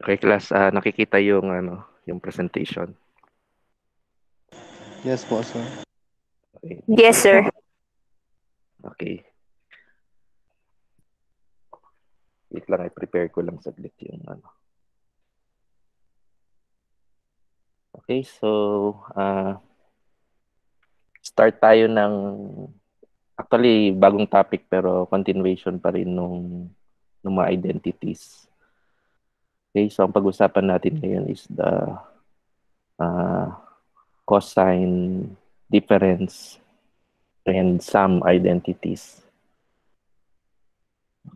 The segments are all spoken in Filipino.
Okay, class, nakikita yung yung presentation. Yes po, sir. Okay. Yes, sir. Okay. Wait lang, i-prepare ko lang saglit yung Okay, so start tayo ng actually bagong topic pero continuation pa rin nung mga identities. Okay, so ang pag-usapan natin ngayon is the uh, cosine difference and some identities.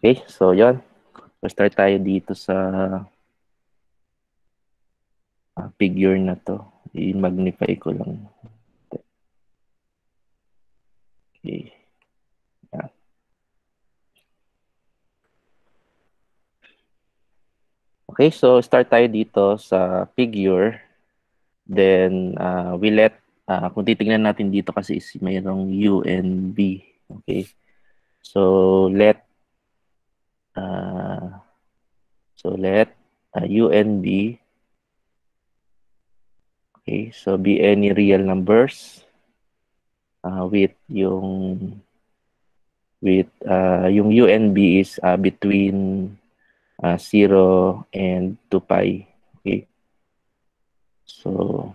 Okay, so yon. Start tayo dito sa figure na to. I-magnify ko lang. Okay. Yan. Okay, so start tayo dito sa figure. Then, kung titingnan natin dito kasi is mayroong U and V. Okay. So, uh, let U and B, okay, so be any real numbers with yung U and B is between 0 and 2 pi. Okay. So,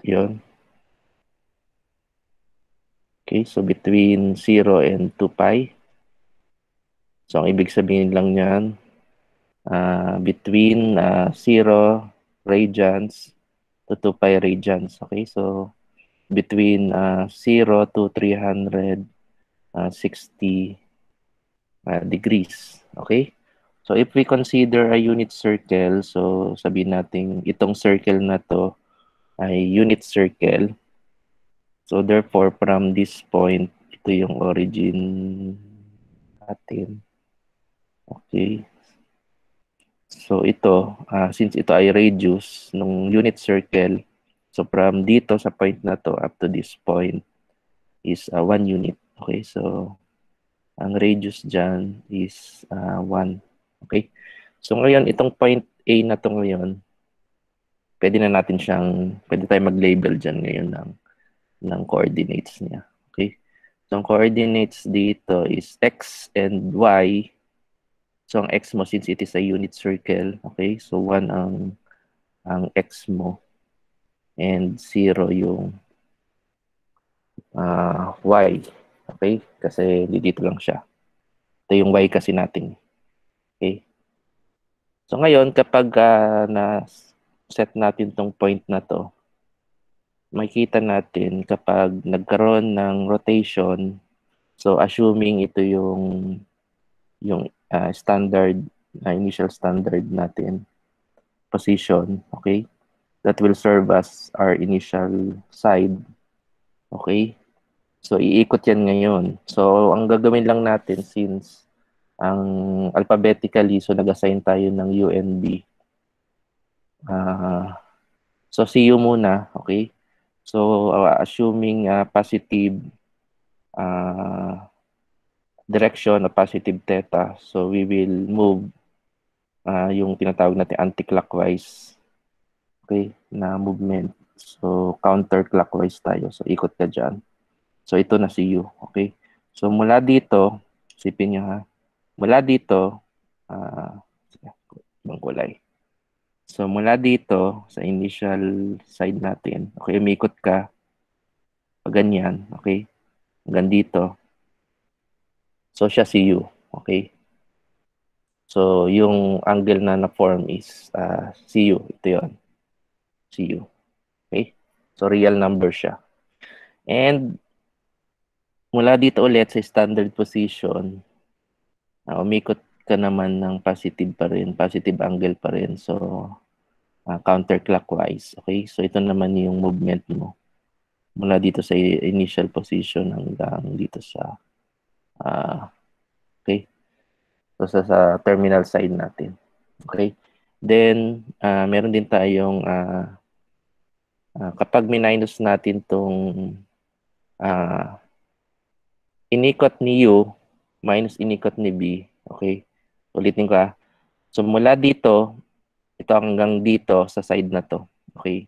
yun. Okay, so between 0 and 2 pi. So, ang ibig sabihin lang niyan, between 0 radians to 2 pi radians. Okay, so between 0 to 360 degrees. Okay, so if we consider a unit circle, so sabihin natin itong circle na to ay unit circle. So therefore, from this point, ito yung origin natin. Okay. So ito, since ito ay radius ng unit circle, so from dito sa point na to up to this point is 1 unit. Okay, so ang radius dyan is 1. Okay, so ngayon itong point A na to ngayon, pwede tayo mag-label dyan ngayon ng coordinates niya. Okay, so ang coordinates dito is x and y. So ang x mo, since it is a unit circle, okay, so 1 ang x mo and 0 yung y. Okay, kasi dito lang siya. Ito yung y kasi natin. Okay, so ngayon kapag na-set natin tong point na to, makikita natin kapag nagkaroon ng rotation, so assuming ito yung standard, initial standard natin, position, okay? That will serve as our initial side, okay? So, iikot yan ngayon. So, ang gagawin lang natin since ang alphabetically, so nag-assign tayo ng U and B. So, CU muna, okay? So, assuming positive direction of positive theta, so we will move yung tinatawag natin anti-clockwise, okay, na movement. So, counterclockwise tayo. So, ikot ka dyan. So, ito na si U, okay? So, mula dito, sipin nyo ha, mula dito, ibang kulay. So, mula dito, sa initial side natin, okay, umikot ka, pag ganyan, okay, hanggang dito. So, siya si U, okay? So, yung angle na na-form is CU. Ito yun. CU. Okay? So, real number siya. And, mula dito ulit sa standard position, umikot ka naman ng positive pa rin. Positive angle pa rin. So, counterclockwise. Okay? So, ito naman yung movement mo. Mula dito sa initial position hanggang dito sa okay? So, sa terminal side natin. Okay? Then, meron din tayong kapag minus natin tong inikot ni U minus inikot ni B, okay? Ulitin ko ah. So mula dito, ito hanggang dito sa side na to. Okay?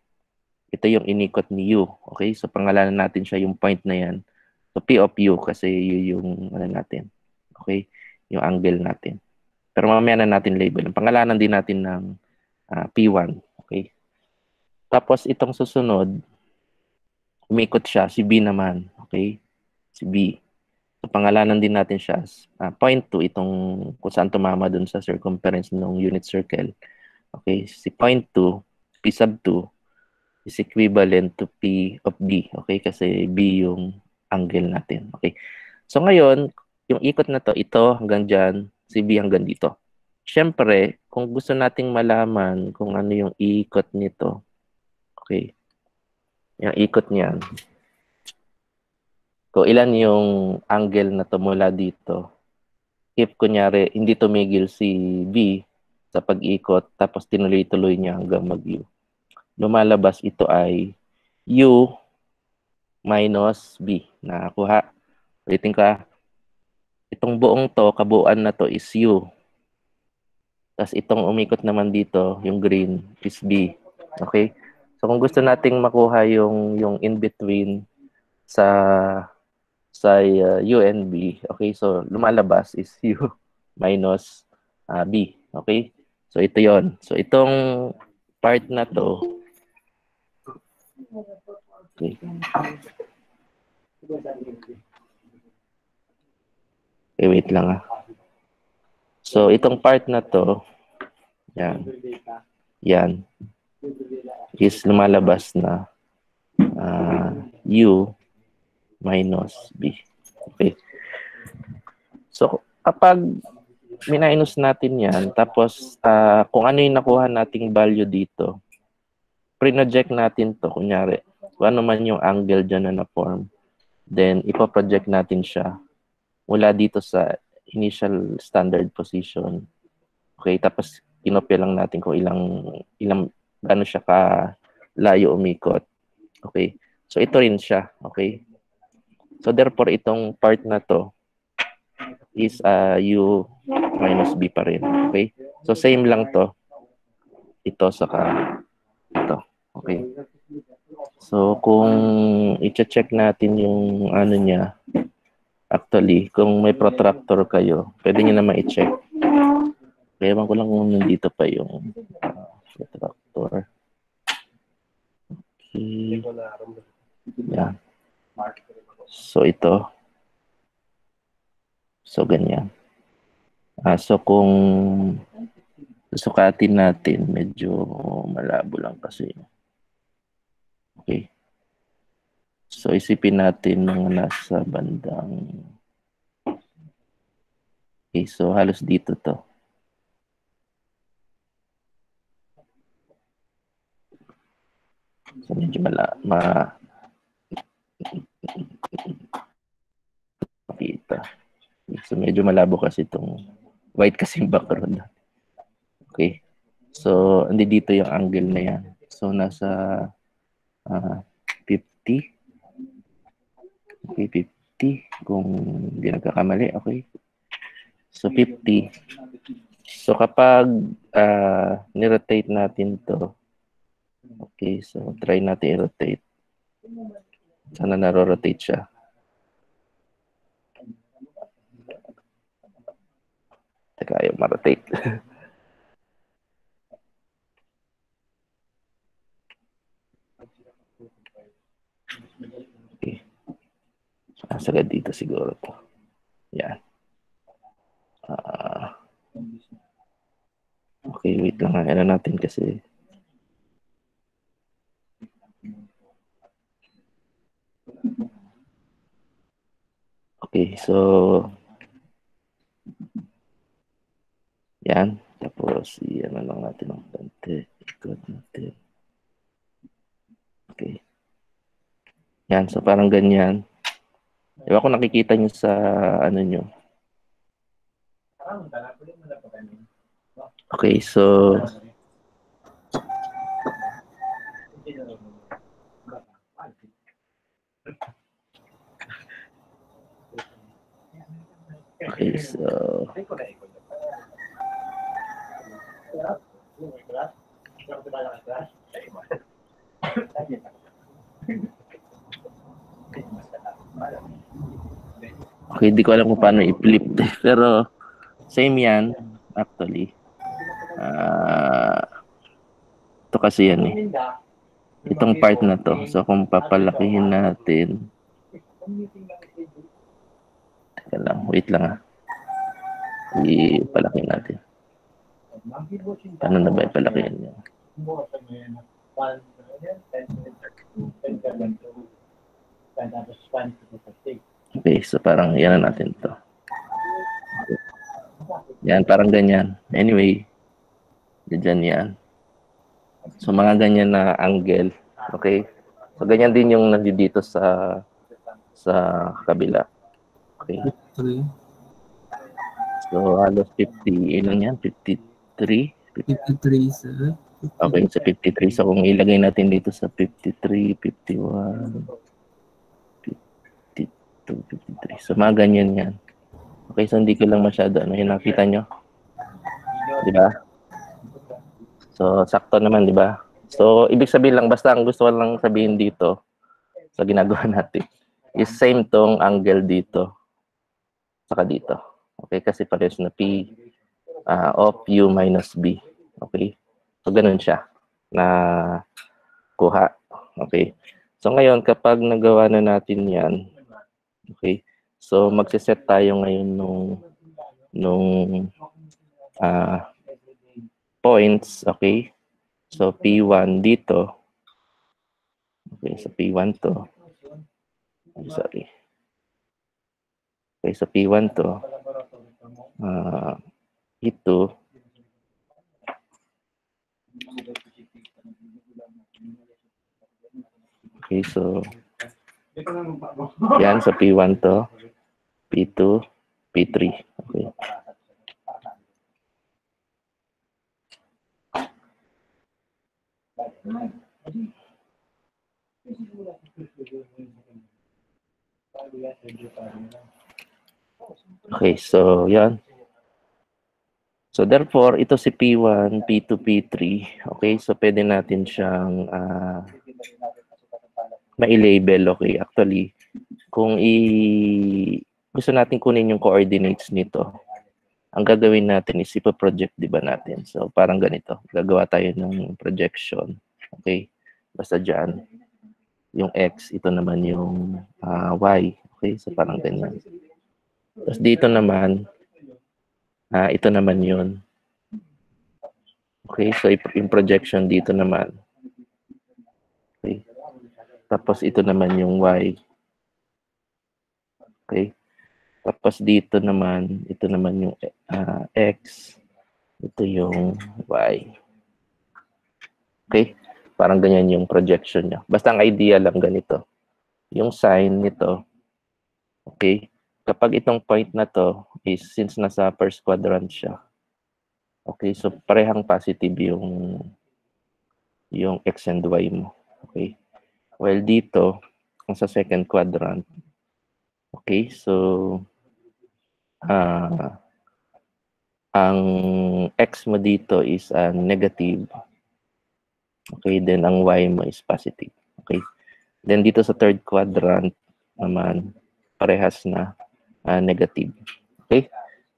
Ito yung inikot ni U. Okay? So pangalanan natin siya yung point na yan. So P of U kasi yung ano natin. Okay? Yung angle natin. Pero mamaya na natin label. Pangalanan din natin ng P1. Okay? Tapos itong susunod, umikot siya, si B naman. Okay? Si B. So pangalanan din natin siya as point 2, itong kung saan tumama dun sa circumference ng unit circle. Okay? Si point 2, P sub 2, is equivalent to P of B. Okay? Kasi B yung angle natin. Okay? So ngayon, yung ikot na to, ito hanggang dyan, si B hanggang dito. Siyempre, kung gusto nating malaman kung ano yung ikot nito, okay, yung ikot niyan, kung ilan yung angle na to mula dito, if kunyari hindi tumigil si B sa pag-ikot, tapos tinuloy-tuloy niya hanggang mag-U, lumalabas ito ay U minus B. Nakakuha? Ulitin ka. Itong buong to, kabuuan na to is U. Tapos itong umikot naman dito, yung green, is B. Okay? So kung gusto nating makuha yung in between sa U and B, okay? So lumalabas is U minus B. Okay? So ito 'yon. So itong part na to, okay. Okay, wait lang ah. So itong part na to, yan. Yan. Is lumalabas na U minus B. Okay. So kapag minus natin yan, tapos kung ano yung nakuha nating value dito, pre-project natin to, kunyari, kung ano man yung angle dyan na na-form, then ipoproject natin siya mula dito sa initial standard position. Okay, tapos kinopya lang natin kung gano'n siya ka layo umikot. Okay, so ito rin siya. Okay, so therefore itong part na to is U minus B pa rin. Okay, so same lang to. Ito saka ito. Okay. So kung i-check natin yung ano niya, actually, kung may protractor kayo, pwede niyo naman i-check. Kaya ewan ko lang kung nandito pa yung protractor. Okay. Yeah. So ito. So ganyan. So kung susukatin natin, medyo malabo lang kasi. Okay. So isipin natin mga nasa bandang, okay, so halos dito to. So medyo makita. So medyo malabo kasi itong white kasing background. Okay. So andi dito yung angle na yan. So nasa 50. Okay, 50 kung hindi nagkakamali. Okay. So 50. So kapag ni-rotate natin to, okay, so try natin i-rotate. Sana naro-rotate siya. Teka, ayaw ma-rotate. Okay. Sagad dito siguro to. Yan. Okay, wait lang. Ano natin kasi. Okay, so yan. Tapos, ano lang natin ng konti. Ikot natin. Okay. Yan, so parang ganyan. Diba kung nakikita nyo sa ano nyo. Okay, so okay, so Okay, di ko alam kung paano i-flip. Pero, same yan, actually. Ito kasi yan eh. Itong part na to. So, kung papalakihin natin. Teka lang, wait lang ah. Ipalaki natin. Paano na ba ipalakihin niya? Okay, so parang yan na natin to. Yan, parang ganyan. Anyway, dyan yan. So, mga ganyan na angle. Okay? So, ganyan din yung nandito sa kabila. Okay? So, halos 50, ilan yan? 53? 53, sir. Okay, sa 53. So, kung ilagay natin dito sa 53, 51, 52, 53. So, mga ganyan yan. Okay, so hindi ko lang masyado. Ano yung nakita nyo? Di ba? So, sakto naman, di ba? So, ibig sabihin lang, basta ang gusto ko lang sabihin dito sa ginagawa natin is same tong angle dito saka dito. Okay, kasi parehas na P of U minus B. Okay, so ganun siya na kuha. Okay, so ngayon kapag nagawa na natin yan, okay, so magsiset tayo ngayon nung points. Okay, so P1 dito. Okay, so P1 to. Sorry. Okay, so P1 to. Ito. Okay, so yan sa P1 to, P2, P3. Okay. Okay, so yan. So therefore, ito si P1, P2, P3. Okay, so pwede natin siyang ma-label. Okay, actually, kung gusto natin kunin yung coordinates nito, ang gagawin natin is ipo-project, di ba natin? So parang ganito, gagawa tayo ng projection. Okay, basta dyan. Yung X, ito naman yung Y. Okay, so parang ganyan. Tapos dito naman, ito naman yun. Okay, so yung projection dito naman. Okay. Tapos ito naman yung Y. Okay. Tapos dito naman, ito naman yung X. Ito yung Y. Okay. Parang ganyan yung projection niya. Basta ang idea lang ganito. Yung sign nito, okay, kapag itong point na to is since nasa first quadrant siya, okay, so parehang positive yung X and Y mo. Okay. While dito, kung sa second quadrant, okay, so ang X mo dito is negative. Okay, then ang Y mo is positive. Okay. Then dito sa third quadrant naman, parehas na negative. Okay.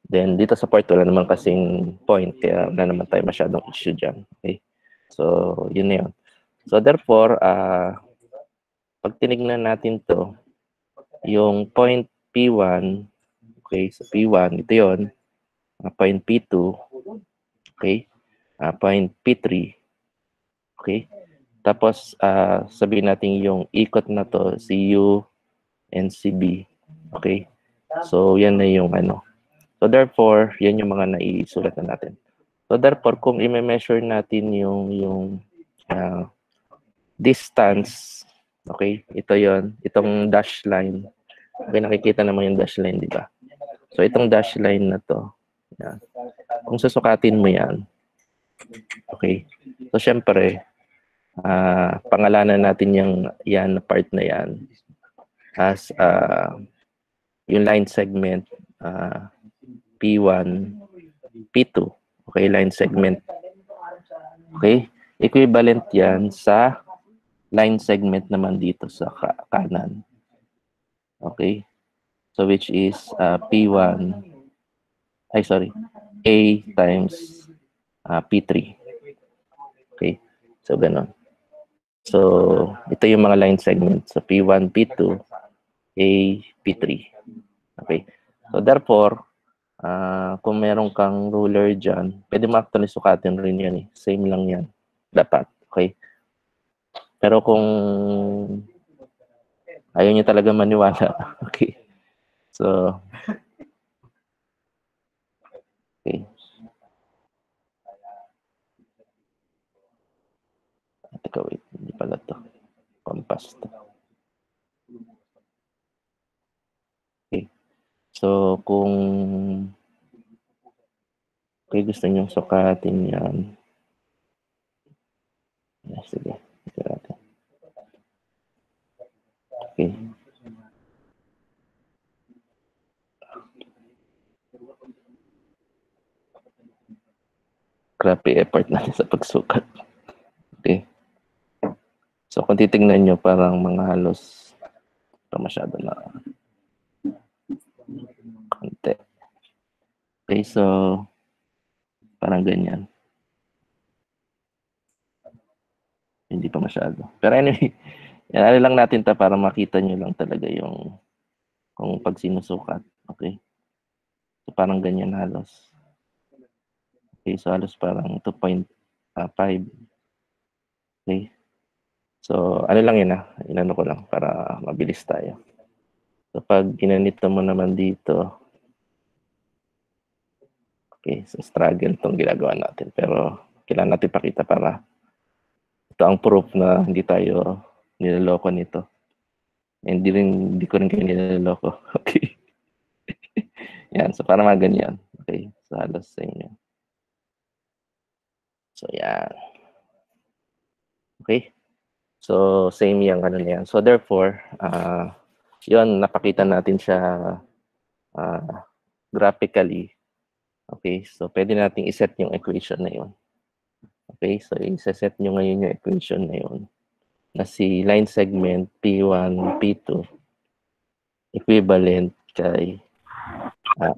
Then dito sa part, wala naman kasing point, kaya wala naman tayo masyadong issue dyan. Okay. So, yun na yun. So, therefore, pag tinignan natin to, yung point P1, okay, so P1, ito yun, point P2, okay, point P3, okay. Tapos, sabihin natin yung ikot na to, si U and si B, okay. So, yan na yung ano. So, therefore, yan yung mga naisulat na natin. So, therefore, kung i-measure natin yung distance, okay, ito yon, itong dash line. Okay, nakikita naman yung dash line, di ba? So, itong dash line na to, yan. Kung susukatin mo yan, okay, so, syempre, pangalanan natin yan na part na yan as yung line segment P1, P2, okay, line segment Okay? Equivalent yan sa line segment naman dito sa kanan. Okay? So which is P1, A times P3. Okay? So ganun. So ito yung mga line segments. So P1, P2, A, P3. Okay? So therefore, kung meron kang ruler dyan, pwede mo actually sukatin rin yan eh. Same lang yan. Dapat. Okay? Pero kung ayaw nyo talaga maniwala, okay. So, okay. Teka, wait. Hindi pala to. Compass to. Okay. So, kung gusto nyo sukatin yan. Sige. Okay. Crappy effort natin sa pagsukat. Okay. So, kung titignan nyo, parang mga halos ito masyado na konti. Okay, so parang ganyan. Hindi pa masyado. Pero anyway, ano lang natin ta para makita nyo lang talaga yung kung pag sinusukat. Okay. So, parang ganyan halos. Okay, so halos parang 2.5. Okay. So, ano lang yun inano ko lang para mabilis tayo. So, pag ginanito mo naman dito, okay, so struggle itong ginagawa natin. Pero, kailangan natin pakita para ito ang proof na hindi tayo niloloko nito. Hindi ko rin kayo niloloko. Okay. Yan, so para mga ganyan. Okay, so halos sa inyo. So, yan. Okay. So, same yung ano na yan. So, therefore, yun, napakita natin siya graphically. Okay, so pwede nating iset yung equation na yun. Okay, so isa-set nyo ngayon yung equation na yun. Na si line segment P1, P2 equivalent kay A,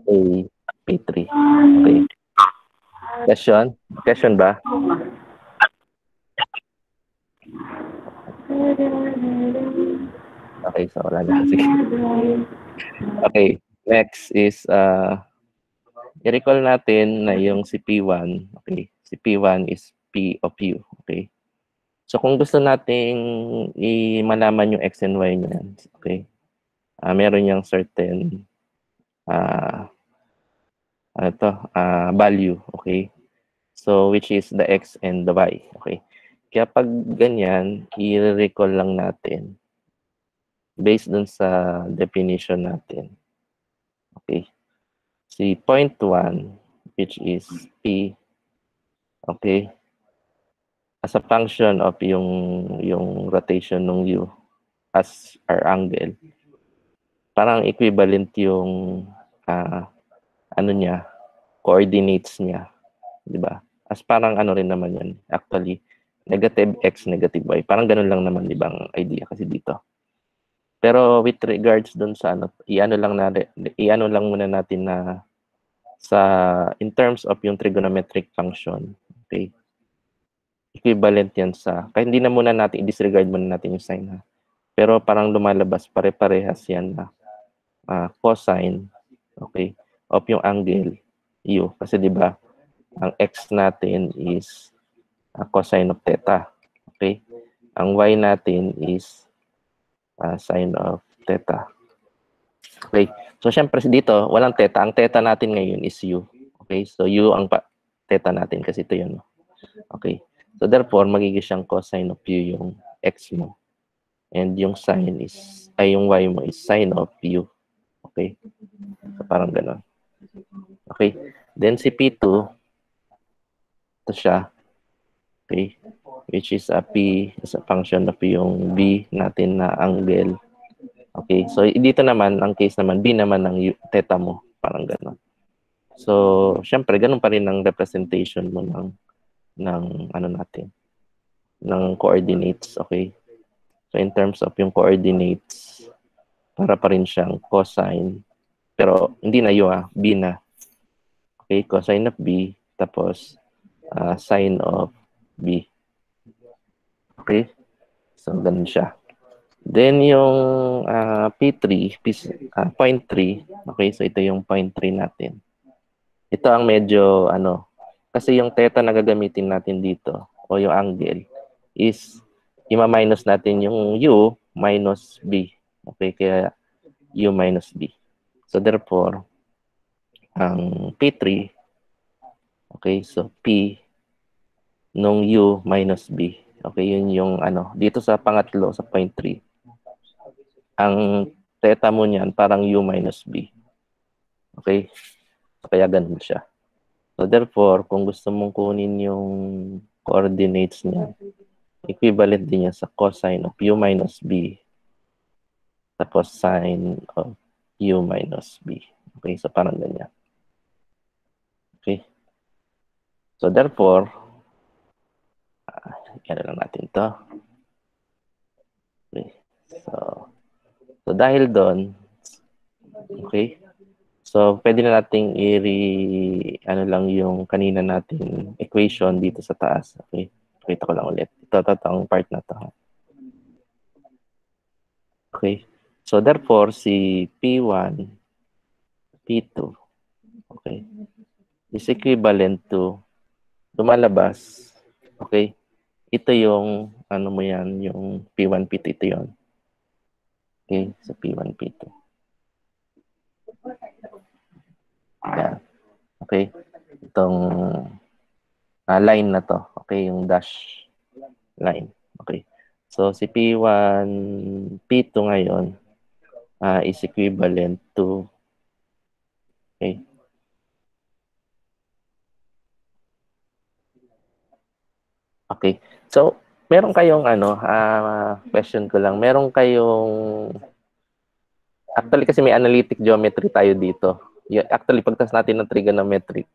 P3. Okay. Question? Question ba? Okay, so wala na. Sige. Okay, next is i-recall natin na yung si P1, okay, si P1 is P of U, okay. So kung gusto nating malaman yung X and Y niyan, okay, meron yung certain value, okay. So which is the X and the Y, okay. Kaya pag ganyan, i-recall lang natin based dun sa definition natin. Okay. Si point 1, which is P, okay, as a function of yung rotation ng U as our angle, parang equivalent yung ano niya, coordinates niya, di ba? As parang ano rin naman yun, actually, negative X, negative Y. Parang ganun lang naman, di ba, ang idea kasi dito. Pero with regards dun sa ano, iano lang muna natin na sa in terms of yung trigonometric function, okay? Equivalent yan sa, kaya hindi na muna natin, i-disregard muna natin yung sign ha. Pero parang lumalabas, pare-parehas yan na cosine, okay, of yung angle U. Kasi di ba ang X natin is cosine of theta, okay? Ang Y natin is sine of theta. Okay, so syempre dito, walang theta. Ang theta natin ngayon is U. Okay, so U ang theta natin kasi ito yun. Okay, so therefore, magiging siyang cosine of U yung X mo. And yung sine is, yung Y mo is sine of U. Okay, so parang gano'n. Okay, then si P2, ito siya. Okay, which is a P as a function of yung B natin na angle. Okay, so dito naman, ang case naman, B naman ang theta mo. Parang gano'n. So, syempre, ganun pa rin ang representation mo ng ng ano natin, ng coordinates, okay? So in terms of yung coordinates, para pa rin siyang cosine, pero hindi na U, B na. Okay, cosine of B, tapos sine of B. Okay? So, ganun siya. Then, yung P3, point 3, okay, so ito yung point 3 natin. Ito ang medyo, kasi yung theta na gagamitin natin dito, o yung angle, is ima-minus natin yung U minus B. Okay, kaya U minus B. So, therefore, ang P3, okay, so P nung U minus B. Okay, yun yung dito sa pangatlo, sa point 3. Ang theta mo niyan, parang U minus B. Okay? So, kaya ganun siya. So, therefore, kung gusto mong kunin yung coordinates niya, equivalent din yan sa cosine of U minus B tapos sine of U minus B. Okay? So, parang ganyan. Okay? So, therefore, yan lang natin to. Okay? So dahil doon, okay? So, pwede na nating lang yung kanina nating equation dito sa taas. Okay? Pakita ko lang ulit. Ito ang part na to. Okay? So, therefore, si P1, P2, okay, is equivalent to, lumalabas, okay, ito yung, mo yan, yung P1, P2, ito yun. Okay? So, P1, P2. Yan. Okay? Itong line na to. Okay? Yung dash line. Okay. So, si P1, P2 ngayon is equivalent to, okay. Okay. So, meron kayong question ko lang, meron kayong, actually kasi may analytic geometry tayo dito. Actually, pagtas natin ng trigonometry,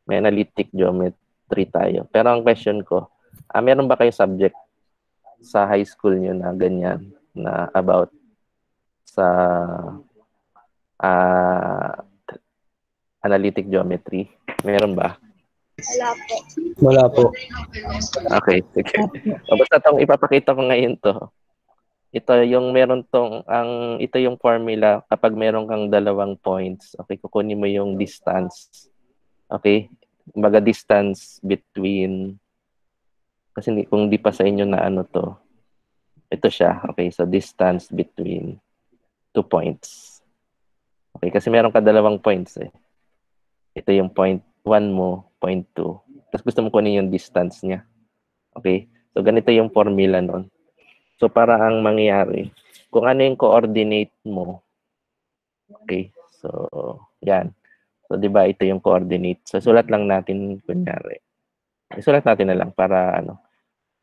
may analytic geometry tayo. Pero ang question ko, meron ba kayo subject sa high school nyo na ganyan, na about sa analytic geometry? Meron ba? Wala po. Wala po. Okay, sige. Basta itong ipapakita ko ngayon to. Ito yung meron ito yung formula kapag meron kang dalawang points. Okay, kukunin mo yung distance. Okay? Kumbaga distance between, kasi kung di pa sa inyo na to, ito siya. Okay, so distance between 2 points. Okay, kasi meron ka dalawang points eh. Ito yung point 1 mo, point 2. Tapos gusto mo kunin yung distance niya. Okay? So, ganito yung formula nun. So, para ang mangyayari, kung ano yung coordinate mo, okay? So, yan. So, di ba, ito yung coordinate. So, sulat lang natin, kunyari. Isulat natin na lang para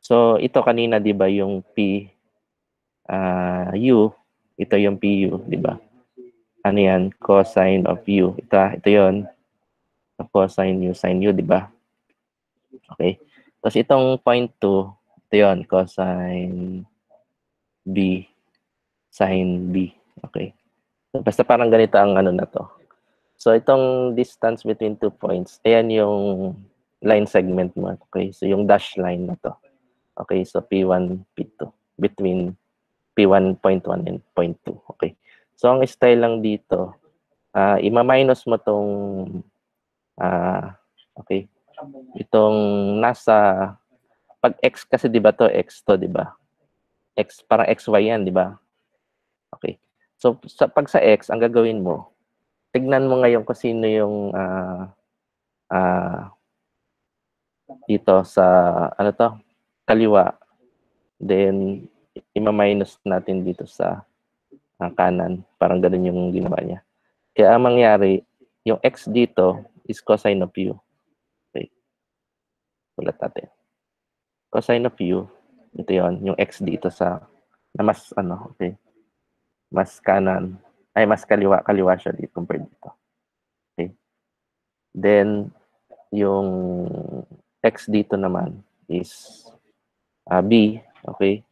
So, ito kanina, di ba, yung P, U, ito yung PU, di ba? Ano yan? Cosine of U. Ito yon. Cosine U, sin U, di ba? Okay. Tapos itong point 2, ito yun, cosine B, sin B. Okay. So, basta parang ganito ang na to. So, itong distance between 2 points, ayan yung line segment mo. Okay. So, yung dash line na to. Okay. So, P1, P2. Between P1.1 and point 2. Okay. So, ang style lang dito, ima-minus mo tong okay. Itong nasa, pag x kasi 'di ba to, x to, 'di ba? X parang xy yan, 'di ba? Okay. So pag sa x, ang gagawin mo, tignan mo ngayon kung sino yung dito sa kaliwa. Then ima-minus natin dito sa kanan. Parang ganoon yung ginawa niya. Kaya ang mangyari, yung x dito is cosine of u. Okay. Ulit natin. Cosine of u, ito yon, yung x dito sa na mas okay, mas kanan, ay mas kaliwa siya dito compared dito. Okay. Then yung x dito naman is b, okay?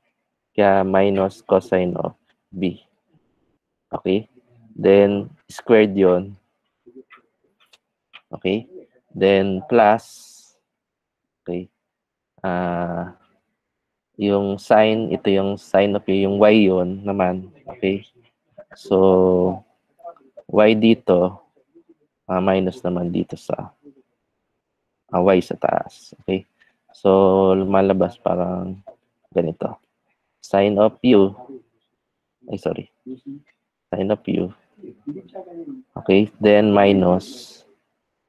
Kaya minus cosine of b. Okay? Then, squared yon. Okay? Then, plus, okay? Yung sine, ito yung sine of yung y yon naman. Okay? So, y dito, minus naman dito sa y sa taas. Okay? So, lumalabas parang ganito. Sine of u, ay sorry, sine of u, okay, then minus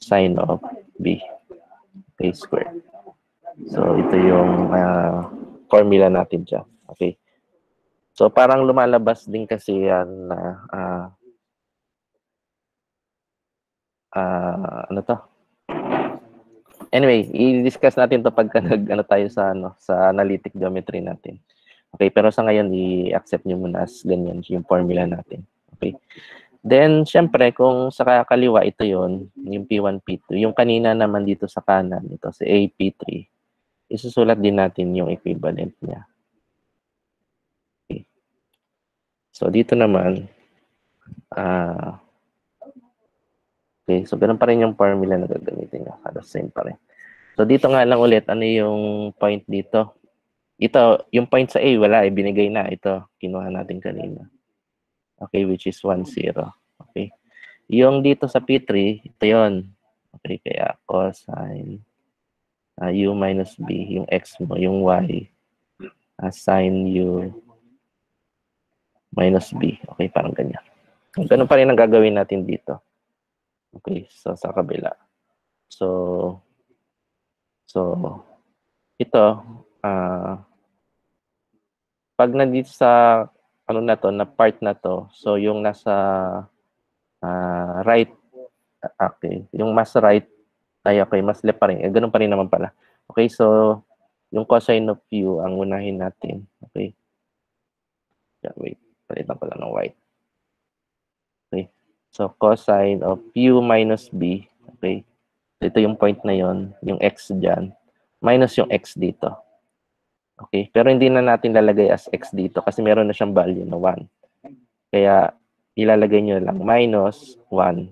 sine of b, okay, square. So, ito yung formula natin dyan. Okay. So, parang lumalabas din kasi yan na ano to? Anyway, i-discuss natin to pagka nag-ano tayo sa sa analytic geometry natin. Okay, pero sa ngayon i-accept niyo muna as ganyan yung formula natin. Okay. Then syempre kung sa kaliwa ito 'yon, yung P1, P2, yung kanina naman dito sa kanan ito si AP3. Isusulat din natin yung equivalent niya. Okay. So dito naman okay, so ganun pa rin yung formula na gagamitin niyo. Halos same pa rin. So dito nga lang ulit, ano yung point dito? Ito, yung point sa A, wala, binigay na. Ito, kinuha natin kanina. Okay, which is 1, 0. Okay. Yung dito sa P3, ito yun. Okay, kaya cosine u minus b, yung x mo, yung y, sine u minus b. Okay, parang ganyan. Ganun pa rin ang gagawin natin dito. Okay, so sa kabila. So ito, pag nandito sa ano na to, na part na to, so yung nasa right, okay, yung mas right, ay okay, mas left pa rin, ganun pa rin naman pala. Okay, so yung cosine of u ang unahin natin. Okay, yeah, wait, palitan ko lang ng white. Okay, so cosine of u minus b, okay, ito yung point na yon, yung x dyan, minus yung x dito. Okay, pero hindi na natin lalagay as x dito kasi meron na siyang value na 1. Kaya ilalagay nyo lang minus 1.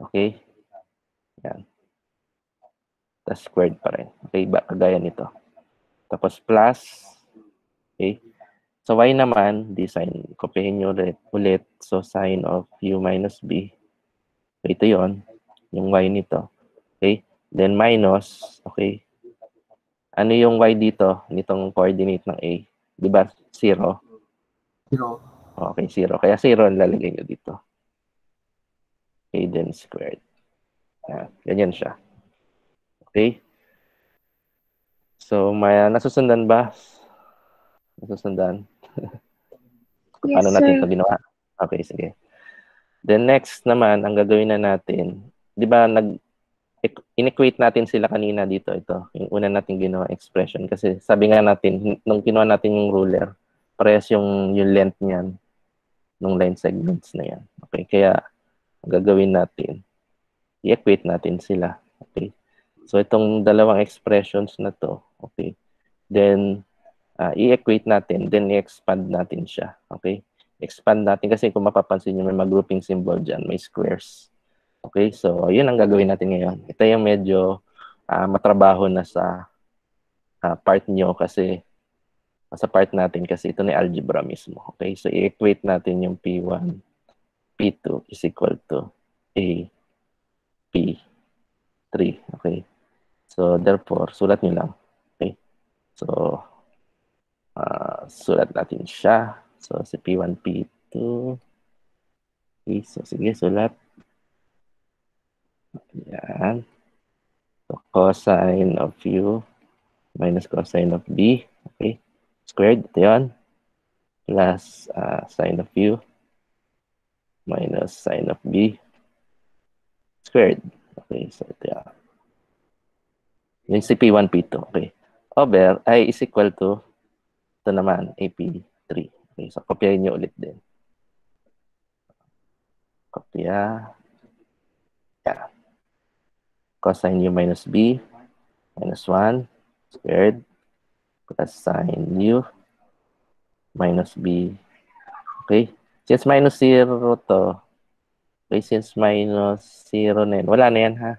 Okay? Yan. Tapos squared pa rin. Okay, kagaya nito. Tapos plus. Okay? So y naman, di sine. Kopyahin nyo ulit. So sine of u minus b. So ito yon, yung y nito. Okay? Then minus, okay? Ano yung y dito? Nitong coordinate ng a. Di ba? 0. 0. Okay, 0. Kaya 0 ang lalagay nyo dito. Okay, then squared. Yan. Ganyan siya. Okay? So, may nasusundan ba? Nasusundan? Yes, Paano natin sir. ito ginawa? Okay, sige. Then next naman, ang gagawin na natin, di ba, in-equate natin sila kanina dito, ito, yung una natin ginawa expression. Kasi sabi nga natin, nung kinuha natin yung ruler, parehas yung length niyan, nung line segments na yan. Okay, kaya ang gagawin natin, i-equate natin sila. Okay, so itong dalawang expressions na to, okay, then i-equate natin, then i-expand natin siya. Okay? Expand natin kasi kung mapapansin nyo, may mag-grouping symbol dyan, may squares. Okay? So, yun ang gagawin natin ngayon. Ito yung medyo matrabaho na sa part nyo kasi sa part natin kasi ito na algebra mismo. Okay? So, i-equate natin yung P1, P2 is equal to A, P3. Okay? So, therefore, sulat nyo lang. Okay? So, sulat natin siya. So, si P1, P2. Okay, so sige, sulat. Yan. So, cosine of u minus cosine of b. Okay. Squared, ito yun. Plus sine of u minus sine of b. Squared. Okay, so ito yan. Yung si P1, P2. Okay. Over ay is equal to ito naman, AP3. Okay, so kopyahin nyo ulit din. Kopya. Yan. Cosine u minus b minus 1 squared plus sine u minus b. Okay? Since minus 0 to, okay, since minus 0 na yan, wala na yan ha.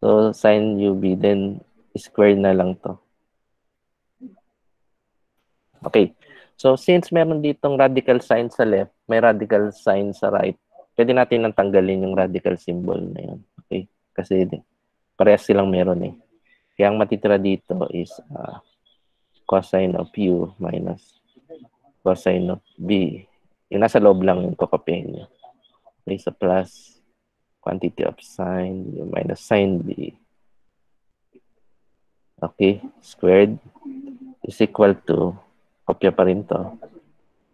So, sine ub, then square na lang to. Okay. So, since meron ditong radical sign sa left, may radical sign sa right, pwede natin nang tanggalin yung radical symbol na yun. Okay? Kasi parehas silang meron eh. Kaya ang matitira dito is cosine of u minus cosine of b. Yung nasa loob lang yung kokopyahin nyo. Okay, so plus quantity of sine u minus sine b. Okay, squared is equal to, kopya pa rin to.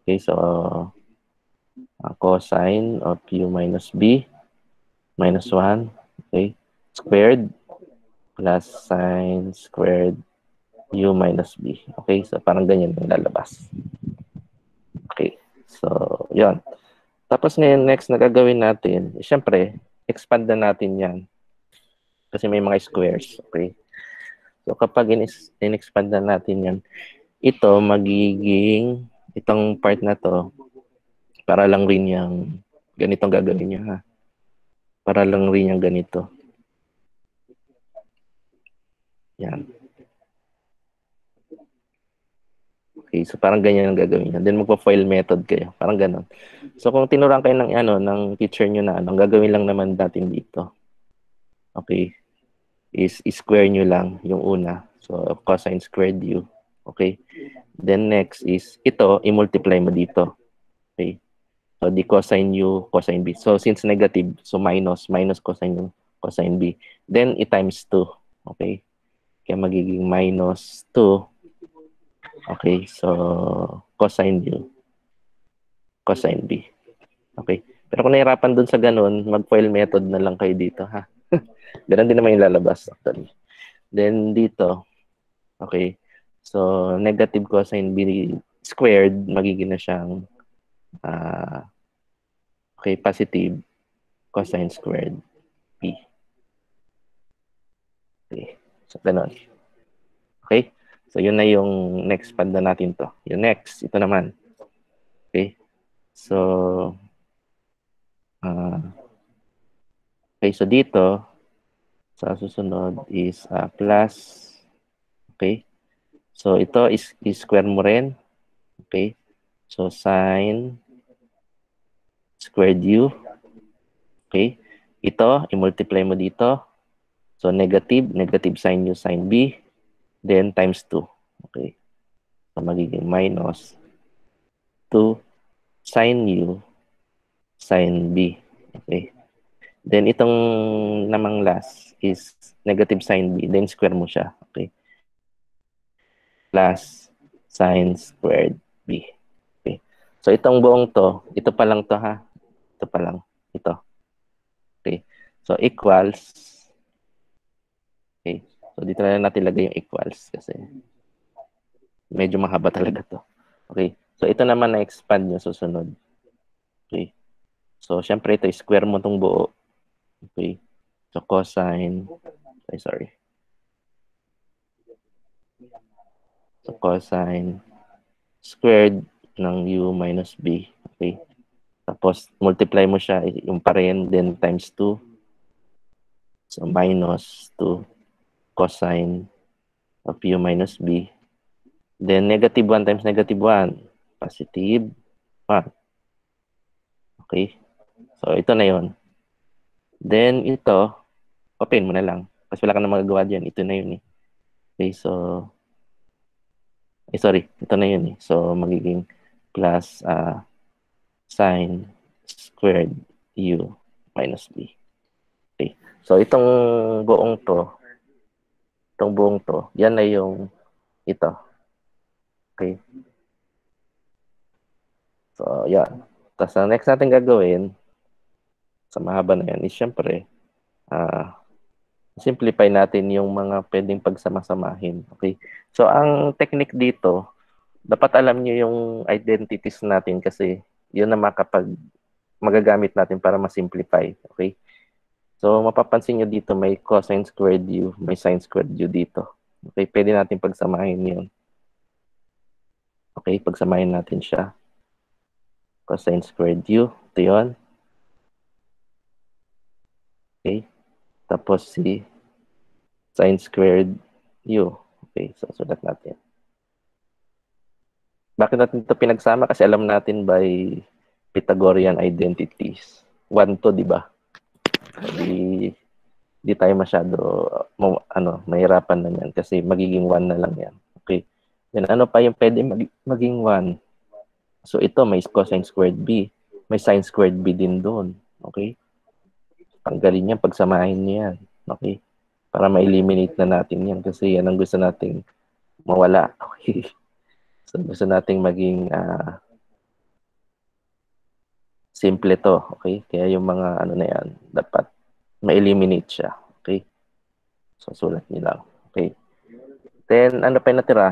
Okay, so cosine of u minus b minus 1, okay, squared plus sine squared u minus b. Okay, so parang ganyan yung lalabas. Okay, so yon. Tapos ngayon, next na gagawin natin, syempre, expand na natin yan. Kasi may mga squares, okay? So kapag in-expand na natin yan, ito magiging, itong part na to, para lang rin yung, ganitong gagawin niya ha. Para lang rin yung ganito. Yan. Okay, so parang ganyan ang gagawin niya. Then magpa-FOIL method kayo. Parang ganon. So kung tinuruan kayo ng ng teacher niyo na ang gagawin lang naman natin dito. Okay. Is square nyo lang yung una. So cosine squared u. Okay. Then next is ito i-multiply mo dito. Okay. So di cosine u cosine b. So since negative, so minus cosine u cosine b. Then i-times 2. Okay. Kaya magiging minus 2. Okay, so cosine u, cosine b. Okay. Pero kung nahirapan dun sa ganun, mag-FOIL method na lang kayo dito, ha? Ganun din naman yung lalabas, actually. Then dito, okay, so negative cosine b squared, magiging na siyang, okay, positive cosine squared b. Okay, so ganun. Okay? So, yun na yung next pad na natin to. Yung next, ito naman. Okay? So, okay, so dito, sa susunod is plus. Okay? So, ito is square mo rin. Okay? So, sine squared u. Okay? Ito, i-multiply mo dito. So, negative sine u sine b. Then, times 2. Okay? So, magiging minus 2 sine u sine b. Okay? Then, itong namang last is negative sine b. Then, square mo siya. Okay? Plus sine squared b. Okay? So, itong buong to, ito pa lang to ha. Ito pa lang. Ito. Okay? So, equals. Okay? So, dito na natin lagay yung equals kasi medyo mahaba talaga to. Okay? So, ito naman na-expand yung susunod. Okay? So, syempre ito, square mo itong buo. Okay? So, cosine. Sorry. So, cosine squared ng u minus b. Okay? Tapos, multiply mo siya, yung pa rin, then times 2. So, minus 2 cosine of u minus b. Then, negative 1 times negative 1. Positive 1. Okay? So, ito na yon. Then, ito, open mo na lang. Kasi wala ka na magagawa dyan. Ito na yun eh. Okay, so, sorry. Ito na yun eh. So, magiging plus sine squared u minus b. Okay. So, itong buong to, yan na yung ito. Okay. So, yan. Tapos, ang next natin gagawin, sa mahaba na yan, is syempre, simplify natin yung mga pwedeng pagsama-samahin. Okay? So, ang technique dito, dapat alam nyo yung identities natin kasi yun na magagamit natin para ma-simplify. Okay? So, mapapansin nyo dito may cosine squared u, may sine squared u dito. Okay, pwede natin pagsamahin yun. Okay, pagsamahin natin siya. Cosine squared u, ito yun. Okay, tapos si sine squared u. Okay, so sulat natin. Bakit natin ito pinagsama? Kasi alam natin by Pythagorean identities. 1 to, di ba? Di tayo masyado mahirapan na yan kasi magiging 1 na lang yan. Okay. Then ano pa yung pwede maging 1? So ito may cosine squared b, may sine squared b din doon. Okay? Tanggalin yan, pagsamahin niyo yan. Okay? Para ma-eliminate na natin yan kasi yan ang gusto nating mawala. Okay? So gusto nating maging simple to. Okay? Kaya yung mga ano na yan, dapat ma-eliminate siya. Okay? So sulat niyo lang. Okay? Then ano pa yung natira?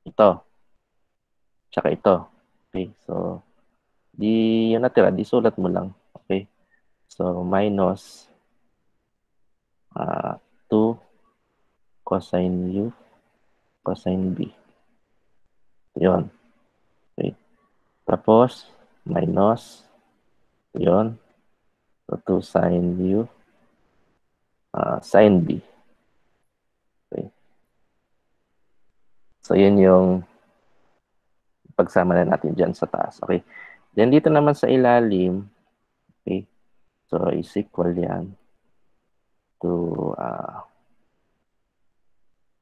Ito. Tsaka ito. Okay? So, di yun natira, di sulat mo lang. Okay? So, minus 2 cosine u cosine b. Yun. Okay? Tapos, minus yun. So, 2 sine u sine b. Okay? So, yun yung pagsama na natin dyan sa taas. Okay? Then, dito naman sa ilalim, okay? So, is equal yan to,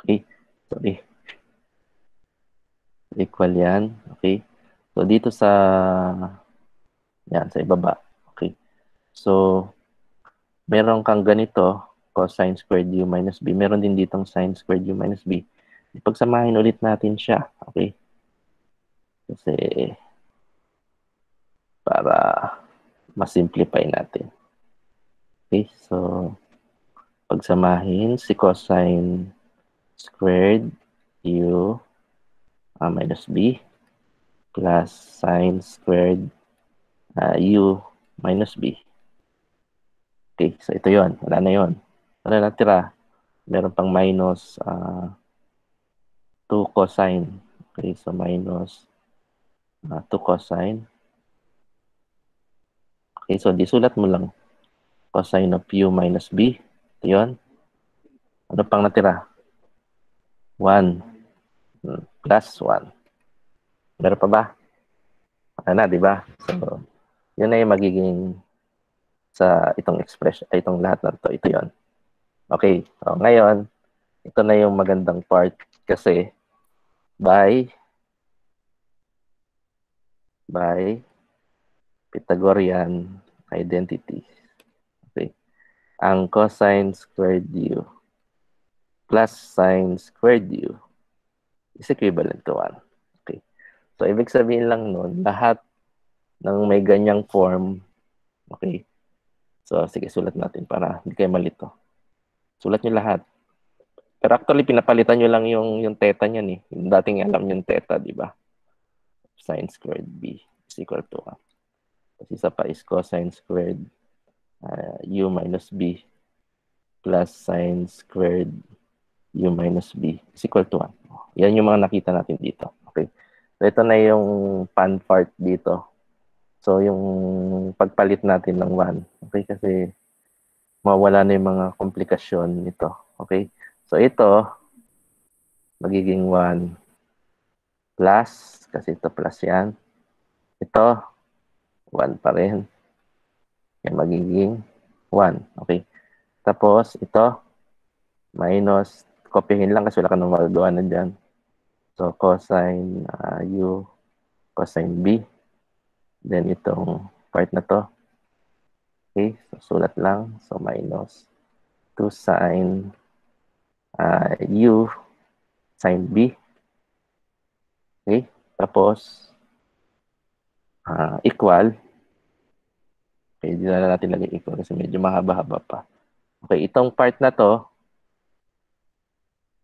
okay? Sorry. Equal yan. Okay? So, dito sa, yan, sa ibaba. Okay? So, meron kang ganito, cosine squared u minus b. Meron din ditong sine squared u minus b. Ipagsamahin ulit natin siya. Okay? Kasi, para masimplify natin. Okay? So, pagsamahin si cosine squared u minus b plus sine squared u minus b. Okay, so ito yon. Wala na yon. Wala na tira. Meron pang minus 2 cosine. Okay, so minus 2 cosine. Okay, so disulat mo lang. Cosine of u minus b. Ito yun. Ano pang natira? 1 plus 1. Meron pa ba? Ano na, di ba? So, yun na yung magiging sa itong expression, itong lahat na to. Ito yon. Okay, so ngayon, ito na yung magandang part kasi by Pythagorean identity. Okay. Ang cosine squared u plus sine squared u is equivalent to 1. Okay. So, ibig sabihin lang nun, lahat ng may ganyang form, okay. So, sige, sulat natin para hindi kayo malito. Sulat nyo lahat. Pero actually, pinapalitan nyo lang yung theta niyan eh. Yung dating alam yung theta, di ba? Sine squared b is equal to 1. Kasi isa pa is cosine squared u minus b plus sine squared u minus b is equal to 1. Yan yung mga nakita natin dito. Okay. So, ito na yung pan part dito. So, yung pagpalit natin ng 1. Okay, kasi mawala na yung mga komplikasyon nito. Okay. So, ito magiging 1 plus, kasi ito plus yan. Ito, 1 pa rin. Yan magiging 1. Okay. Tapos, ito, minus, kopyahin lang kasi wala ka nang magagawa na dyan. So, cosine u, cosine b. Then, itong part na to. Okay, so sulat lang. So, minus 2 sine u sine b. Okay, tapos, equal. Okay, hindi na natin lagay equal kasi medyo mahaba-haba pa. Okay, itong part na to,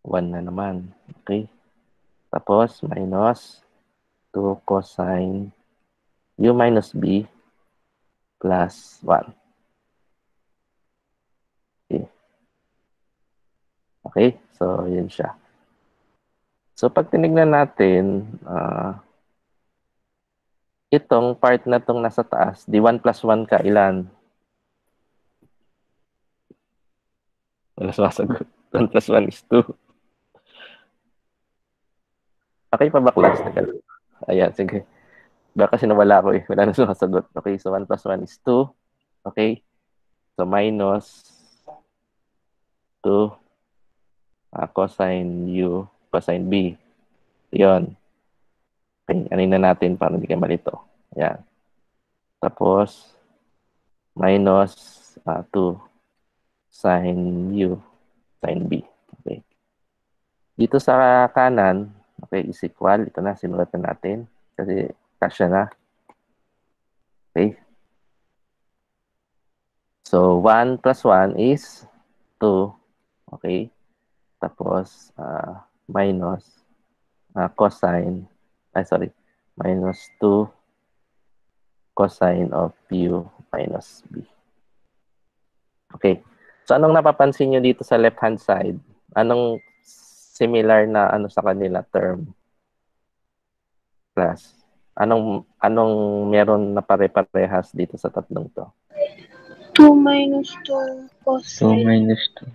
1 na naman. Okay, tapos, minus 2 cosine u minus b plus 1. Okay? So, yun siya. So, pag tinignan natin, itong part na itong nasa taas, di 1 plus 1 ka, ilan? Wala sumasagot. 1 plus 1 is 2. Okay pa ba, class? Teka lang. Ayan, sige. Baka kasi nawala ko eh. Wala na sumasagot. Okay, so 1 plus 1 is 2. Okay? So, minus 2 cosine U, cosine B. Yun. Okay, anin na natin para hindi kayo malito. Ayan. Tapos, minus 2 sin U, sin B. Okay. Dito sa kanan, okay, is equal. Ito na, sinulat na natin. Kasi kasya na. Okay. So, 1 plus 1 is 2. Okay. Tapos, minus cosine, minus 2 cosine of U minus B. Okay. So, anong napapansin nyo dito sa left-hand side? Anong similar na ano sa kanila term? Class. Anong meron na pare-parehas dito sa tatlong to? 2 minus 2 2 cosine. minus 2.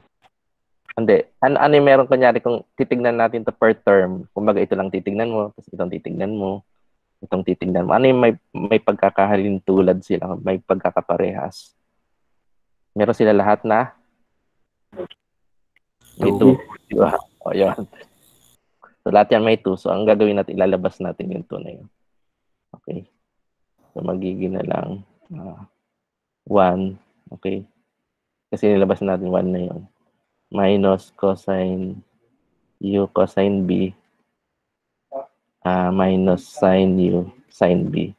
Hindi. Ano yung meron kunyari kung titignan natin to per term? Kumbaga ito lang titignan mo, tapos itong titignan mo, itong titignan mo. Ano yung may pagkakahalin tulad sila, may pagkakaparehas? Meron sila lahat na may 2. Diba? O, yun. So, lahat yan may 2. So, ang gagawin natin, ilalabas natin yung 2 na yun. Okay. So, magiging na lang 1. Okay. Kasi nilabas natin 1 na yun. Minus cosine U cosine B minus sin U sin B.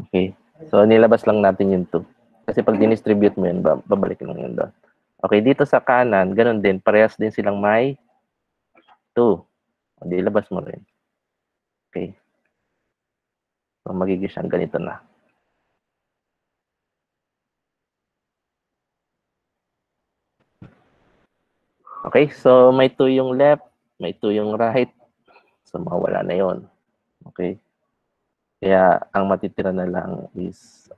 Okay. So, nilabas lang natin yung 2. Kasi pag dinistribute mo yun, babalik lang yun doon. Okay. Dito sa kanan, ganun din. Parehas din silang may 2. O, di ilabas mo rin. Okay. So, magiging siyang ganito na. Okay. So, may 2 yung left, may 2 yung right. So, mawala na yon. Okay. Kaya, ang matitira na lang is,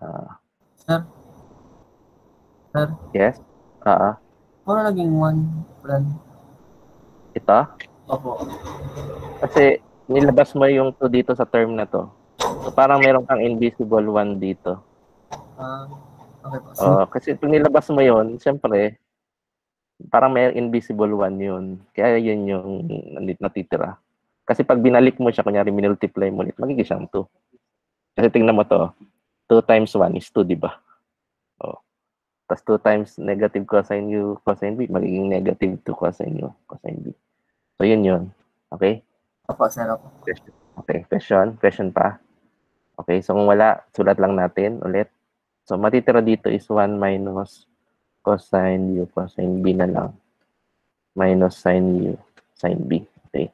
Sir? Sir? yes? Paano naging 1 plan? Ito? Opo. Kasi, nilabas mo yung 2 dito sa term na to. So, parang meron kang invisible 1 dito. Okay po. Kasi pag nilabas mo yon, siyempre, parang may invisible 1 yun. Kaya yun yung natitira. Kasi pag binalik mo siya, kunyari minultiply mo ulit, magiging siyang 2. Kasi tingnan mo to, 2 times 1 is 2, di ba? Tapos 2 times negative cosine U cosine B, magiging negative 2 cosine U cosine B. So, yun yun. Okay? Opo, sir. Opo. Okay, question? Question pa? Okay, so kung wala, sulat lang natin ulit. So, matitira dito is 1 minus cosine U cosine B na lang. Minus sin U sin B. Okay.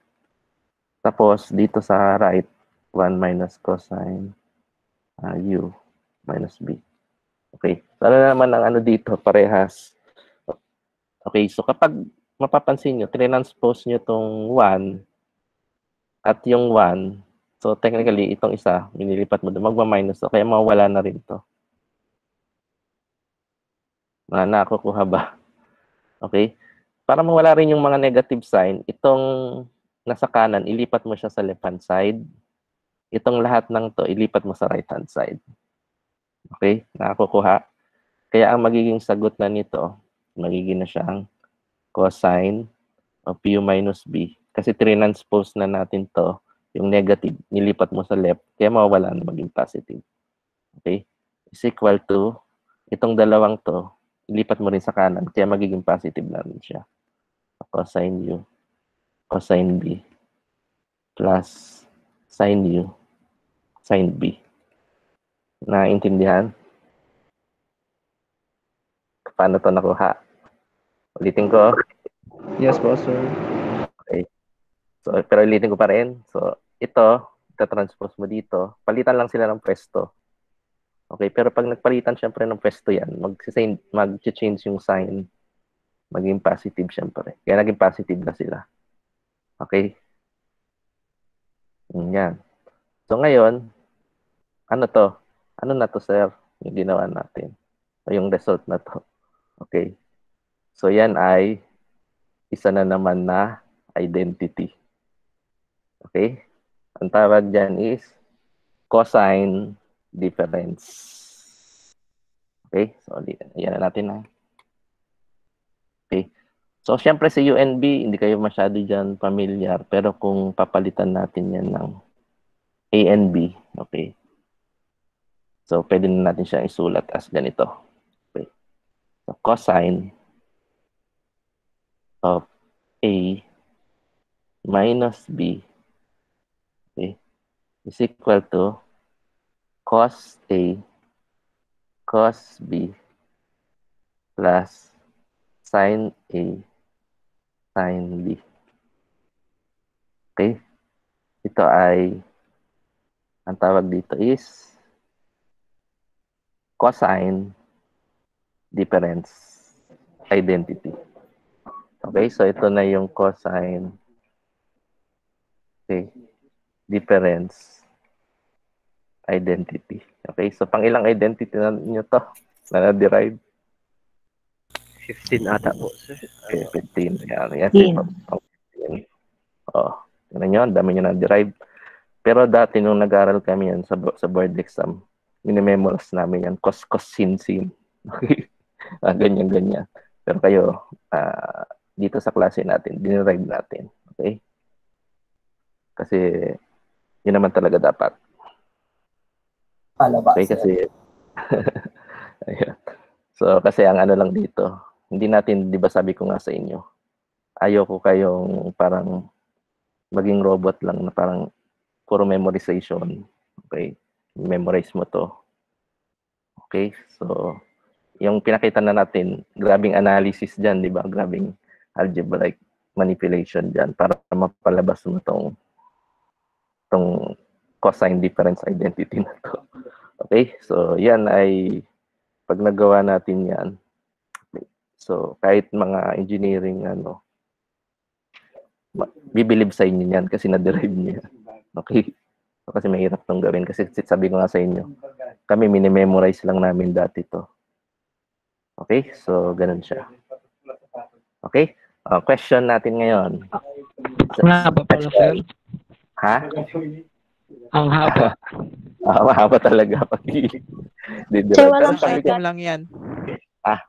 Tapos, dito sa right, 1 minus cosine U minus B. Okay. So, ano naman ang ano dito? Parehas. Okay. So, kapag mapapansin nyo, transpose nyo itong 1 at yung 1, so technically, itong isa, minilipat mo doon, magma-minus. So, kaya mawala na rin to. Nakukuha ba? Okay. Para mawala rin yung mga negative sign, itong nasa kanan, ilipat mo siya sa left-hand side. Itong lahat ng to, ilipat mo sa right-hand side. Okay? Nakakukuha. Kaya ang magiging sagot na nito, magiging na siyang cosine of U minus B. Kasi transpose na natin to, yung negative, nilipat mo sa left, kaya mawawala na maging positive. Okay? Is equal to, itong dalawang to, ilipat mo rin sa kanan, kaya magiging positive na rin siya. Cosine U, cosine B, plus sin U, sin B. Naintindihan? Paano to nakuha? Ulitin ko. Yes po, sir. Okay. So, pero ulitin ko pa rin. So, ito, transpose mo dito. Palitan lang sila ng pwesto. Okay, pero pag nagpalitan syempre ng pwesto yan, mag-change yung sign. maging positive syempre. Kaya naging positive na sila. Okay? Yan. So ngayon, ano to? Ano na to, sir? Yung ginawa natin. O yung result na to. Okay. So yan ay isa na naman na identity. Okay? Ang tawag dyan is cosine difference. Okay? So, yan na natin na. Okay? So, syempre sa UNB, hindi kayo masyado dyan familiar. Pero kung papalitan natin yan ng A and B, okay? So, pwede na natin siya isulat as ganito. Okay? So, cosine of A minus B, okay, is equal to cos A cos B plus sin A sin B. Okay? Ito ay, ang tawag dito is cosine difference identity. Okay? So, ito na yung cosine, okay, difference identity. Okay? So, pang ilang identity na nyo to na na-derive? 15 ata po, sir. Okay, 15. Yan. Yan. 15. Oh, yun nyo, ang dami nyo na-derive. Pero dati, nung nag-aral kami yan sa board exam, minimemorize namin yan. Cos, sin, sin. Okay? Ganyan. Pero kayo, dito sa klase natin, dinerive natin. Okay? Kasi, yun naman talaga dapat. Palabas. Okay, kasi, ayun. So, kasi ang ano lang dito, hindi natin, di ba sabi ko nga sa inyo, ayoko kayong parang maging robot lang na parang puro memorization. Okay? Memorize mo to. Okay? So, yung pinakita na natin, grabing analysis dyan, di ba? Grabing algebraic manipulation dyan para mapalabas mo tong cosine difference identity na to. Okay? So, yan ay pag nagawa natin yan, so kahit mga engineering bibilib sa inyo yan kasi na-derive niya. Okay? So, kasi mahirap tong gawin kasi sabi ko nga sa inyo, kami minimemorize lang namin dati to. Okay? So, ganun siya. Okay? Question natin ngayon. Ang haba pala, sir. Ha? Ang haba. Mahaba talaga pag Sir, walang sabi ko, Item lang yan.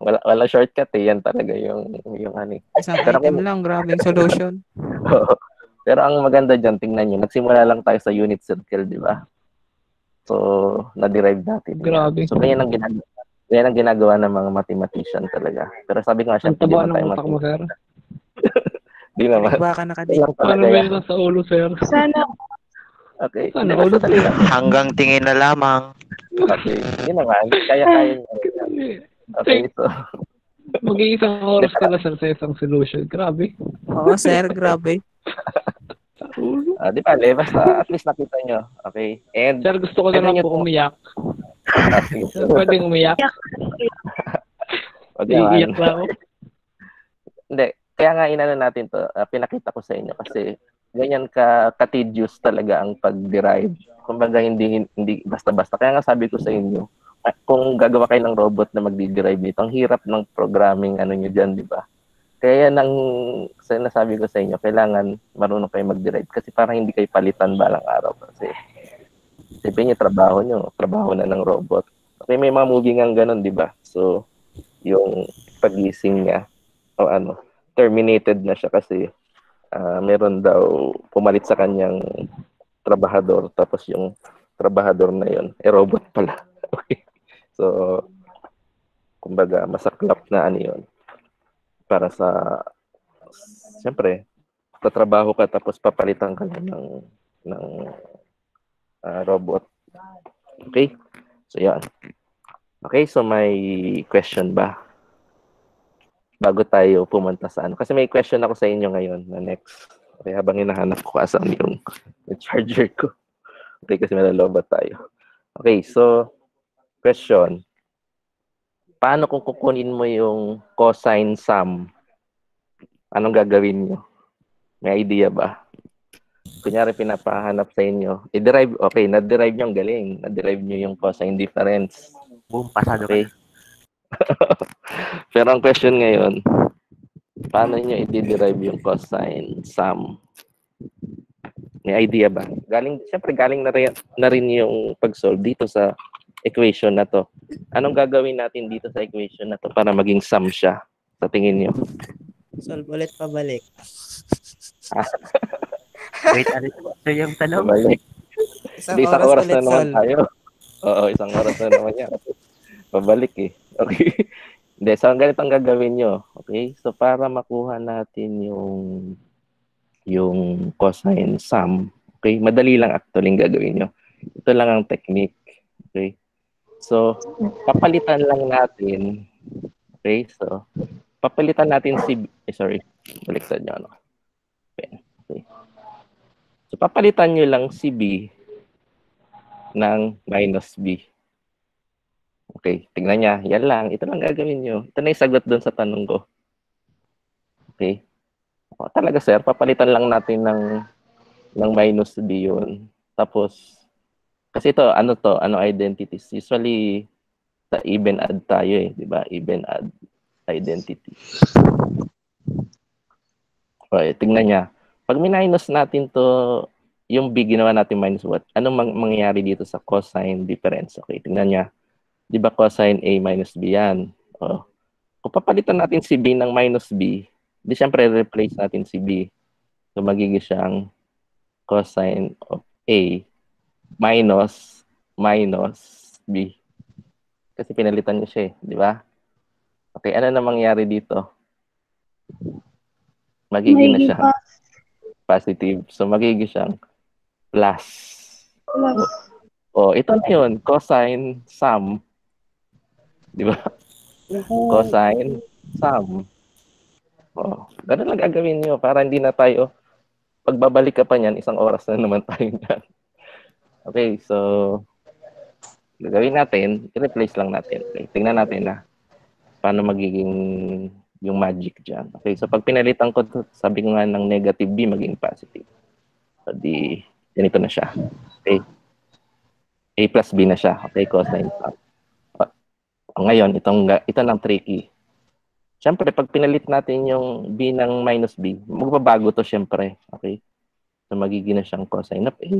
wala shortcut eh. Yan talaga yung ano. Isang Pero item lang, grabing solution. Pero ang maganda dyan, tingnan nyo, nagsimula lang tayo sa unit circle, di ba? So, na-derive natin. Grabe. So, ganyan ang ginagawa ng mga mathematician talaga. Pero sabi ko nga, Ang syempre, taba ng utak mo, sir. Di naman. Baka nakadig. Lang Ano talaga ba yan. yun sa ulo, sir? Sana, Okay. Sana Di, ulo, basta sir. talaga. Hanggang tingin na lamang. Okay. Yun naman. Kaya nyo. Okay, so. Mag-iisang oras ka na, sir, sa isang solution. Grabe. Oo, sir, grabe. Di ba, basta at least nakita nyo. Okay. And, Sir, gusto ko na lang po umiyak. Sir, pwedeng umiyak. Wag naman. Iiyak lang ako. Hindi. Kaya nga inano natin to, pinakita ko sa inyo kasi ganyan ka-tedious talaga ang pag-derive. Kumbaga hindi basta-basta. Kaya nga sabi ko sa inyo, kung gagawa kayo ng robot na magdi-derive nito, ang hirap ng programming ano nyo dyan, di ba? Kaya yan ang sinasabi ko sa inyo, kailangan marunong kayo mag-derive kasi parang hindi kayo palitan balang araw kasi isipin nyo, trabaho na ng robot. Okay, may mga movie nga ganun, di ba? So, yung pagising niya, o terminated na siya kasi meron daw pumalit sa kanyang trabahador, tapos yung trabahador na yun, robot pala. Okay. So, kumbaga, masaklap na yun. Para sa, siyempre, tatrabaho ka tapos papalitan ka ng robot. Okay? So, yan. Okay, so may question ba? Bago tayo pumunta sa Kasi may question ako sa inyo ngayon na next. Okay, habang hinahanap ko asan yung charger ko. Okay, kasi malalobat tayo. Okay, so, question. Paano kung kukunin mo yung cosine sum Anong gagawin nyo? May idea ba? Kunyari, pinapahanap sa inyo. I-derive, okay, na-derive nyo, ang galing. Na-derive nyo yung cosine difference. Boom, pasado ka Okay. na. Pero ang question ngayon, paano nyo i-derive yung cosine sum? May idea ba? Siyempre, galing na rin yung pag-solve dito sa equation na to. Anong gagawin natin dito sa equation na to para maging sum siya? Sa tingin nyo? Solve ulit pabalik. Wait, ano ito yung tanong? Pabalik. Isang Di, isang oras oras ulit na naman solve. tayo. Oo, isang oras na naman yan. Pabalik eh. Okay. Hindi, so ang ganito ang gagawin nyo. Okay? So para makuha natin yung cosine sum, okay? Madali lang actually yung gagawin nyo. Ito lang ang technique. Okay? So, papalitan lang natin. Okay? So, papalitan natin si... sorry. Baliktad nyo. Ano? Okay. So, papalitan nyo lang si B ng minus B. Okay, tingnan niya. Yan lang. Ito lang gagawin nyo. Ito na yung sagot doon sa tanong ko. Okay. O, talaga sir, papalitan lang natin ng minus B yun. Tapos, kasi ito, ano identities? Usually, sa even add tayo eh. Di ba? Even add identity. Okay, tingnan niya. Pag minus natin to, yung B ginawa natin minus what? Anong mangyayari dito sa cosine difference? Okay, tingnan niya. Di ba cosine A minus B yan? O, kung papalitan natin si B ng minus B, di syempre replace natin si B. So magiging siyang cosine of A minus B. Kasi pinalitan niya siya eh, di ba? Okay, ano na mangyari dito? Magiging na siya positive. So magiging siyang plus. O, ito na yun, cosine sum. Di ba? Cosine sum. Oh, ganun lang gagawin nyo para hindi na tayo, pagbabalik ka pa niyan, isang oras na naman tayo dyan. Okay, so, gagawin natin, i-replace lang natin. Okay, tingnan natin na paano magiging yung magic dyan. Okay, so pag pinalitan ko, sabi ko nga ng negative B, maging positive. So, di, ganito na siya. Okay, A plus B na siya. Okay, cosine sum. Ngayon, ito ng tricky. Siyempre, pag pinalit natin yung B ng minus B, magbabago to siyempre. Okay? So, magiging na siyang cosine of A.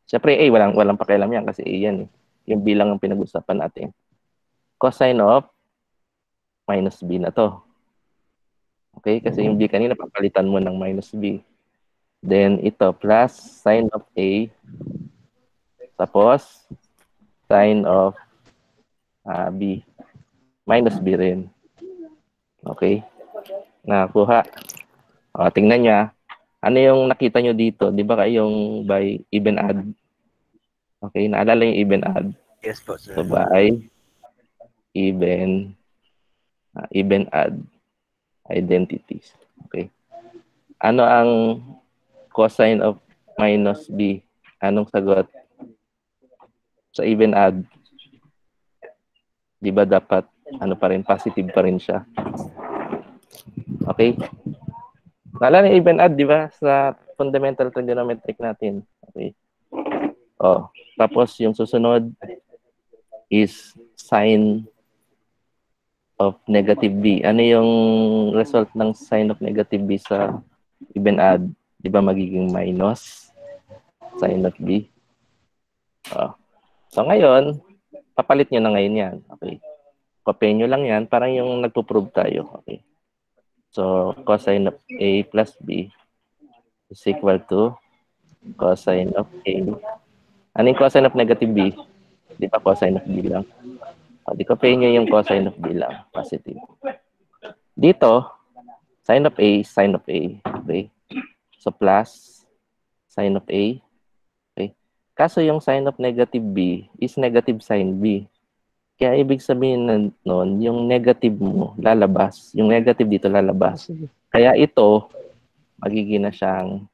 Siyempre, A, walang pakialam yan kasi A yan eh. Yung B lang ang pinag-usapan natin. Cosine of minus B na to. Okay? Kasi yung B kanina, papalitan mo ng minus B. Then, ito, plus sine of A. Tapos, sine of B. Minus B rin. Okay? Nakuha. O, tingnan niya. Ano yung nakita nyo dito? Di ba yung by even add? Okay, naalala yung even add? Yes po, sir. So, by even add identities. Okay. Ano ang cosine of minus B? Anong sagot? Sa even add, di ba dapat pa rin, positive pa rin siya? Okay? Naalala yung even add, di ba? Sa fundamental trigonometric natin. Okay. Oh, tapos yung susunod is sine of negative B. Ano yung result ng sine of negative B sa even add? Di ba magiging minus sine of B? Oh. So ngayon, papalit nyo na ngayon yan. Okay. Copy nyo lang yan. Parang yung nagpo-prove tayo. Okay. So, cosine of A plus B is equal to cosine of A. Ano yung cosine of negative B? Di ba cosine of B lang? O, di copy nyo yung cosine of B lang. Positive. Dito, sine of A, sine of A. Okay? So, plus sine of A. Okay? Kaso yung sine of negative B is negative sine B. Kaya ibig sabihin nun, yung negative mo lalabas. Yung negative dito lalabas. Kaya ito, magiging na siyang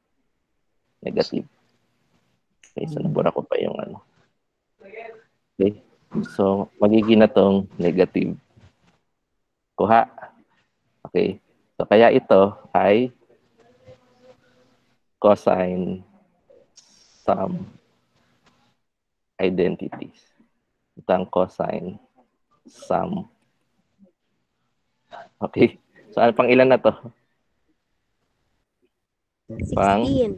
negative. Okay, so nabura ko pa yung ano. Okay. So, magiging na tong negative. Kuha. Okay. So, kaya ito ay cosine sum identities. Ito ang cosine sum. Okay. So, pang ilan na to? Pang 16.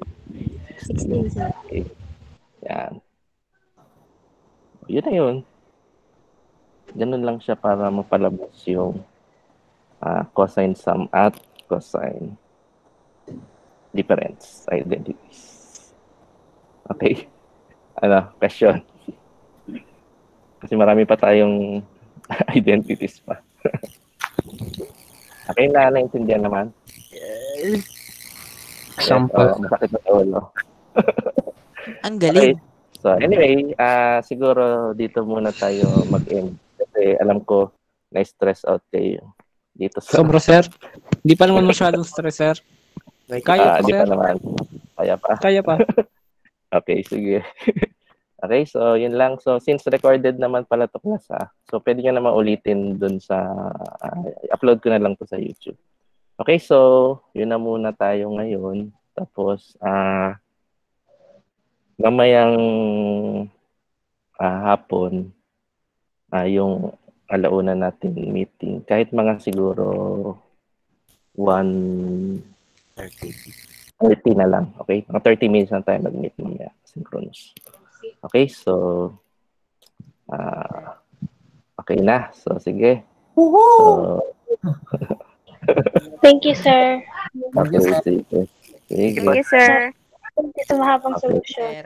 16, sir. okay. Yan. Yun na yun. Ganun lang siya para mapalabas yung cosine sum at cosine difference identities. Okay? Ano? Question? Kasi marami pa tayong identities pa. Okay na, naintindihan naman? Example. Masakit na ulo. Ang galing. Okay. So anyway, siguro dito muna tayo mag-end. Kasi alam ko, na-stress out kayo dito sa... Sobra, sir. Di pa naman masyadong stress, sir. Kaya pa, di sir. pa naman. Kaya pa. Kaya pa. Okay, sige. Okay, so yun lang. So since recorded naman pala to class, so pwede nyo naman ulitin dun sa... upload ko na lang to sa YouTube. Okay, so yun na muna tayo ngayon. Tapos, mamayang hapon, yung alauna natin meeting, kahit mga siguro 1:30 na lang, okay? Mga 30 minutes lang tayo mag-meet mamaya, synchronous. Okay, so okay na. So, sige. So, Thank you, sir. okay, sige. Sige. Thank you, sir. Ito mahabang Okay. solution. Sir.